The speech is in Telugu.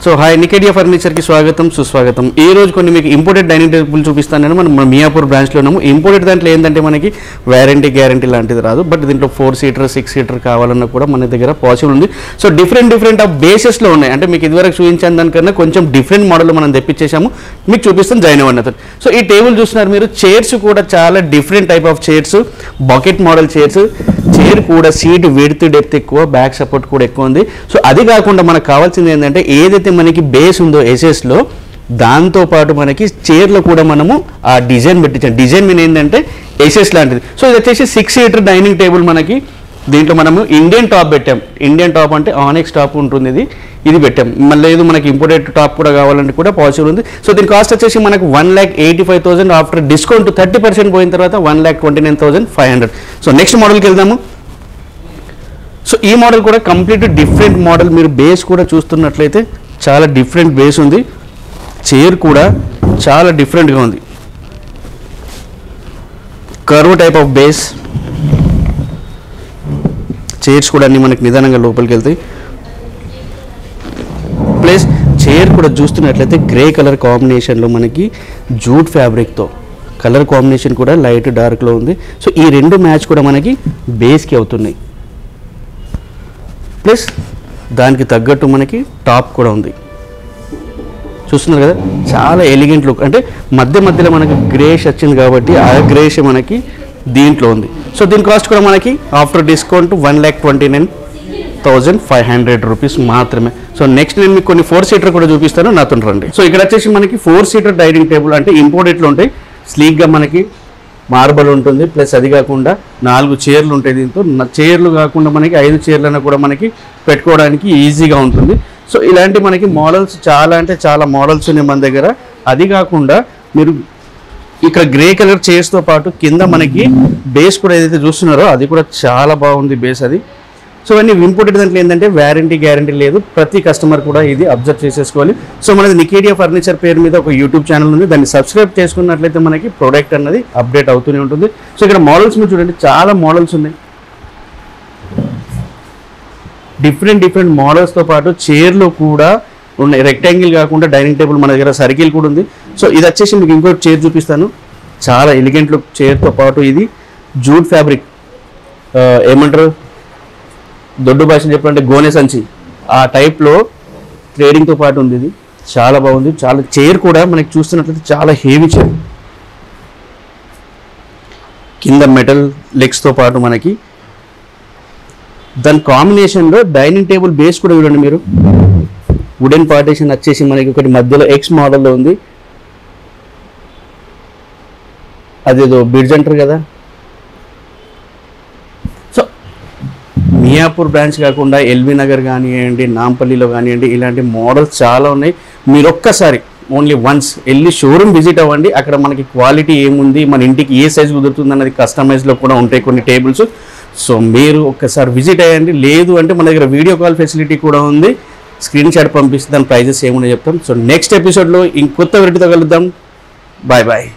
సో హాయ్ నికేడియా ఫర్నిచర్కి స్వాగతం సుస్వాగతం. ఈ రోజు కొన్ని మీకు ఇంపోర్టెడ్ డైనింగ్ టేబుల్ చూపిస్తాను. మనం మియాపూర్ బ్రాంచ్లో ఉన్నాము. ఇంపోర్టెడ్ దాంట్లో ఏంటంటే మనకి వారంటీ గ్యారంటీ లాంటిది రాదు, బట్ దీంట్లో 4 సీటర్ 6 సీటర్ కావాలన్నా కూడా మన దగ్గర పాసిబుల్ ఉంది. సో డిఫరెంట్ ఆఫ్ బేసెస్లో ఉన్నాయి. అంటే మీకు ఇదివరకు చూపించిన దానికన్నా కొంచెం డిఫరెంట్ మోడల్ మనం తెప్పించేసాము, మీకు చూపిస్తాను జాయిన్ అవ్వండి అతను. సో ఈ టేబుల్ చూస్తున్నారు మీరు, చైర్స్ కూడా చాలా different type of chairs, bucket model chairs. Chair కూడా సీట్ విడ్త్ డెప్త్ ఎక్కువ, బ్యాక్ సపోర్ట్ కూడా ఎక్కువ ఉంది. సో అది కాకుండా మనకు కావాల్సింది ఏంటంటే ఏదైతే మనకి బేస్ ఉందో ఎస్ఎస్లో, దాంతోపాటు మనకి చైర్లో కూడా మనము ఆ డిజైన్ పెట్టించాం. డిజైన్ మీన్ ఏంటంటే ఎస్ఎస్ లాంటిది. సో ఇది వచ్చేసి 6 సీటర్ డైనింగ్ టేబుల్. మనకి దీంట్లో మనము ఇండియన్ టాప్ పెట్టాం. ఇండియన్ టాప్ అంటే ఆనెక్స్ టాప్ ఉంటుంది, ఇది పెట్టాం. మళ్ళీ లేదు మనకి ఇంపోర్టెడ్ టాప్ కూడా కావాలంటే కూడా పాసిబుల్ ఉంది. సో దీని కాస్ట్ వచ్చేసి మనకు 1,85,000 ఆఫ్టర్ డిస్కౌంట్ 30% పోయిన తర్వాత 1,29,500. సో నెక్స్ట్ మోడల్కి వెళ్దాము. సో ఈ మోడల్ కూడా కంప్లీట్ డిఫరెంట్ మోడల్. మీరు బేస్ కూడా చూస్తున్నట్లయితే చాలా డిఫరెంట్ బేస్ ఉంది. చైర్ కూడా చాలా డిఫరెంట్గా ఉంది, curve type of base. Chairs కూడా అన్ని మనకి నిదానంగా లోపలికి వెళ్తాయి. ప్లస్ చైర్ కూడా చూస్తున్నట్లయితే గ్రే కలర్ కాంబినేషన్లో మనకి జూట్ ఫ్యాబ్రిక్తో కలర్ కాంబినేషన్ కూడా లైట్ డార్క్లో ఉంది. సో ఈ రెండు మ్యాచ్ కూడా మనకి బేస్కి అవుతున్నాయి. ప్లస్ దానికి తగ్గట్టు మనకి టాప్ కూడా ఉంది. చూస్తున్నారు కదా, చాలా ఎలిగెంట్ లుక్. అంటే మధ్యలో మనకి గ్రేష్ వచ్చింది కాబట్టి ఆ గ్రేష్ మనకి దీంట్లో ఉంది. సో దీని కాస్ట్ కూడా మనకి ఆఫ్టర్ డిస్కౌంట్ 1,29,500 రూపీస్ మాత్రమే. సో నెక్స్ట్ నేను మీకు కొన్ని 4 సీటర్ కూడా చూపిస్తాను, నాతో రండి. సో ఇక్కడ వచ్చేసి మనకి 4 సీటర్ డైనింగ్ టేబుల్. అంటే ఇంపోర్టెడ్లో ఉంటాయి, స్లీక్గా మనకి మార్బల్ ఉంటుంది. ప్లస్ అది కాకుండా 4 చైర్లు ఉంటాయి. దీంతో చైర్లు కాకుండా మనకి 5 చైర్లను కూడా మనకి పెట్టుకోవడానికి ఈజీగా ఉంటుంది. సో ఇలాంటి మనకి మోడల్స్ చాలా అంటే చాలా మోడల్స్ ఉన్నాయి మన దగ్గర. అది కాకుండా మీరు ఇక్కడ గ్రే కలర్ చైర్స్తో పాటు కింద మనకి బేస్ కూడా ఏదైతే చూస్తున్నారో అది కూడా చాలా బాగుంది బేస్ అది. సో అన్నీ ఇంపోర్టెడ్ దాంట్లో ఏంటంటే వారంటీ గ్యారంటీ లేదు, ప్రతి కస్టమర్ కూడా ఇది అబ్జర్వ్ చేసేసుకోవాలి. సో మనది నికేడియా ఫర్నిచర్ పేరు మీద ఒక యూట్యూబ్ ఛానల్ ఉంది, దాన్ని సబ్స్క్రైబ్ చేసుకున్నట్లయితే మనకి ప్రోడక్ట్ అన్నది అప్డేట్ అవుతూనే ఉంటుంది. సో ఇక్కడ మోడల్స్ మీరు చూడండి, చాలా మోడల్స్ ఉన్నాయి. డిఫరెంట్ మోడల్స్తో పాటు చైర్లో కూడా ఉన్నాయి. రెక్టాంగిల్ కాకుండా డైనింగ్ టేబుల్ మన దగ్గర సర్కిల్ కూడా ఉంది. సో ఇది వచ్చేసి మీకు ఇంకో చైర్ చూపిస్తాను, చాలా ఎలిగెంట్ లుక్. చైర్తో పాటు ఇది జూట్ ఫ్యాబ్రిక్, ఏమంటారు దొడ్డు భాష చెప్పాలంటే గోనె సంచి, ఆ టైప్లో ట్రేడింగ్తో పాటు ఉంది. ఇది చాలా బాగుంది. చాలా చైర్ కూడా మనకి చూస్తున్నట్లయితే చాలా హెవీ చైర్. కింద మెటల్ లెగ్స్తో పాటు మనకి దాని కాంబినేషన్లో డైనింగ్ టేబుల్ బేస్ కూడా చూడండి మీరు. వుడెన్ పార్టీషన్ వచ్చేసి మనకి ఒకటి మధ్యలో ఎక్స్ మోడల్లో ఉంది, అదేదో బిడ్జ్ అంటారు కదా. సో మియాపూర్ బ్రాంచ్ కాకుండా ఎల్బీ నగర్ కానివ్వండి, నాంపల్లిలో కానివ్వండి, ఇలాంటి మోడల్స్ చాలా ఉన్నాయి. మీరు ఒక్కసారి ఓన్లీ వన్స్ వెళ్ళి షోరూమ్ విజిట్ అవ్వండి. అక్కడ మనకి క్వాలిటీ ఏముంది, మన ఇంటికి ఏ సైజ్ కుదురుతుంది అన్నది కస్టమైజ్లో కూడా ఉంటాయి కొన్ని టేబుల్స్. సో మీరు ఒక్కసారి విజిట్ అయ్యండి. లేదు అంటే మన దగ్గర వీడియో కాల్ ఫెసిలిటీ కూడా ఉంది, స్క్రీన్ షాట్ పంపిస్తే దాని ప్రైజెస్ ఏమున్నాయో చెప్తాం. సో నెక్స్ట్ ఎపిసోడ్లో ఇంకొత్త వెరైటీతో కలుద్దాం. బాయ్.